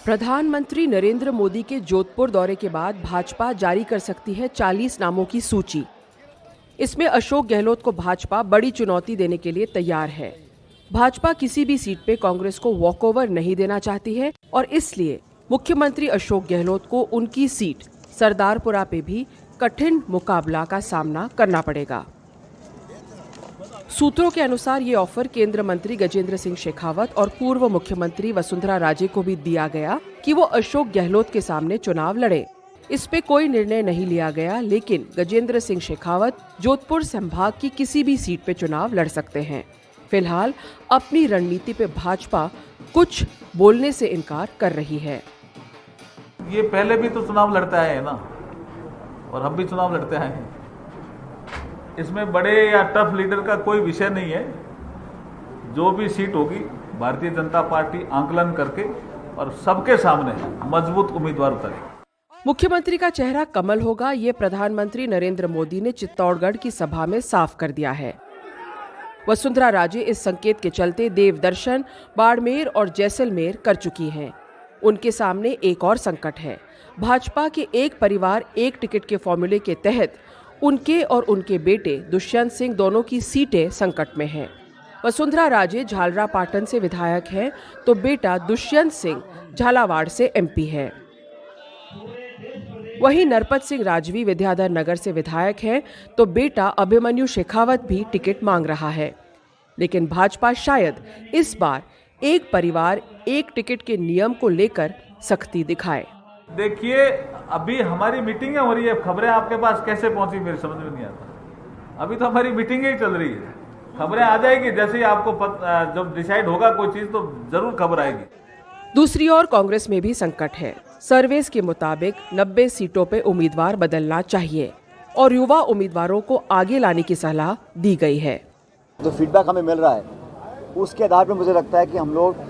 प्रधानमंत्री नरेंद्र मोदी के जोधपुर दौरे के बाद भाजपा जारी कर सकती है 40 नामों की सूची। इसमें अशोक गहलोत को भाजपा बड़ी चुनौती देने के लिए तैयार है। भाजपा किसी भी सीट पे कांग्रेस को वॉकओवर नहीं देना चाहती है और इसलिए मुख्यमंत्री अशोक गहलोत को उनकी सीट सरदारपुरा पे भी कठिन मुकाबला का सामना करना पड़ेगा। सूत्रों के अनुसार ये ऑफर केंद्रीय मंत्री गजेंद्र सिंह शेखावत और पूर्व मुख्यमंत्री वसुंधरा राजे को भी दिया गया कि वो अशोक गहलोत के सामने चुनाव लड़े। इस पे कोई निर्णय नहीं लिया गया, लेकिन गजेंद्र सिंह शेखावत जोधपुर संभाग की किसी भी सीट पे चुनाव लड़ सकते हैं। फिलहाल अपनी रणनीति पे भाजपा कुछ बोलने से इनकार कर रही है। ये पहले भी तो चुनाव लड़ते आए हैं ना, और हम भी चुनाव लड़ते आए हैं। इसमें बड़े या टफ लीडर का कोई विषय नहीं है। जो भी सीट होगी भारतीय जनता पार्टी आंकलन करके और सबके सामने मजबूत उम्मीदवार उतारेगी। मुख्यमंत्री का चेहरा कमल होगा, ये प्रधानमंत्री नरेंद्र मोदी ने चित्तौड़गढ़ की सभा में साफ कर दिया है। वसुंधरा राजे इस संकेत के चलते देवदर्शन, बाड़मेर और जैसलमेर कर चुकी हैं। उनके सामने एक और संकट है। भाजपा के एक परिवार एक टिकट के फॉर्मूले के तहत उनके और उनके बेटे दुष्यंत सिंह दोनों की सीटें संकट में हैं। वसुंधरा राजे झालरापाटन से विधायक हैं, तो बेटा दुष्यंत सिंह झालावाड़ से एमपी है। वहीं नरपत सिंह राजवी विद्याधर नगर से विधायक हैं, तो बेटा अभिमन्यु शेखावत भी टिकट मांग रहा है। लेकिन भाजपा शायद इस बार एक परिवार एक टिकट के नियम को लेकर सख्ती दिखाए। देखिए, अभी हमारी मीटिंगें हो रही है। खबरें आपके पास कैसे पहुंची मेरी समझ में नहीं आता। अभी तो हमारी मीटिंगें ही चल रही है। खबरें आ जाएगी जैसे ही आपको जब डिसाइड होगा कोई चीज तो जरूर खबर आएगी। दूसरी ओर कांग्रेस में भी संकट है। सर्वेस के मुताबिक 90 सीटों पे उम्मीदवार बदलना चाहिए और युवा उम्मीदवारों को आगे लाने की सलाह दी गई है। जो फीडबैक हमें मिल रहा है उसके आधार पर मुझे लगता है कि हम लोग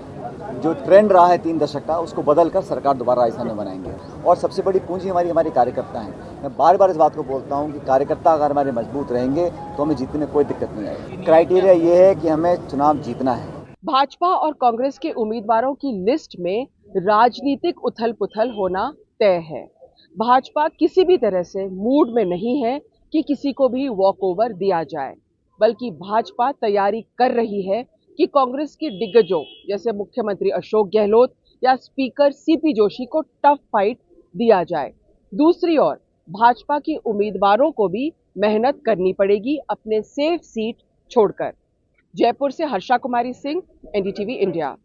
जो ट्रेंड रहा है 3 दशक का उसको बदलकर सरकार दोबारा राजस्थान में बनाएंगे। और सबसे बड़ी पूंजी हमारी कार्यकर्ता हैं। मैं बार बार इस बात को बोलता हूं कि कार्यकर्ता अगर हमारे मजबूत रहेंगे तो हमें जीतने में कोई दिक्कत नहीं आएगी। क्राइटेरिया ये है कि हमें चुनाव जीतना है। भाजपा और कांग्रेस के उम्मीदवारों की लिस्ट में राजनीतिक उथल पुथल होना तय है। भाजपा किसी भी तरह से मूड में नहीं है कि किसी को भी वॉकओवर दिया जाए, बल्कि भाजपा तैयारी कर रही है कि कांग्रेस के दिग्गजों जैसे मुख्यमंत्री अशोक गहलोत या स्पीकर सीपी जोशी को टफ फाइट दिया जाए। दूसरी ओर भाजपा के उम्मीदवारों को भी मेहनत करनी पड़ेगी अपने सेफ सीट छोड़कर। जयपुर से हर्षा कुमारी सिंह, एनडीटीवी इंडिया।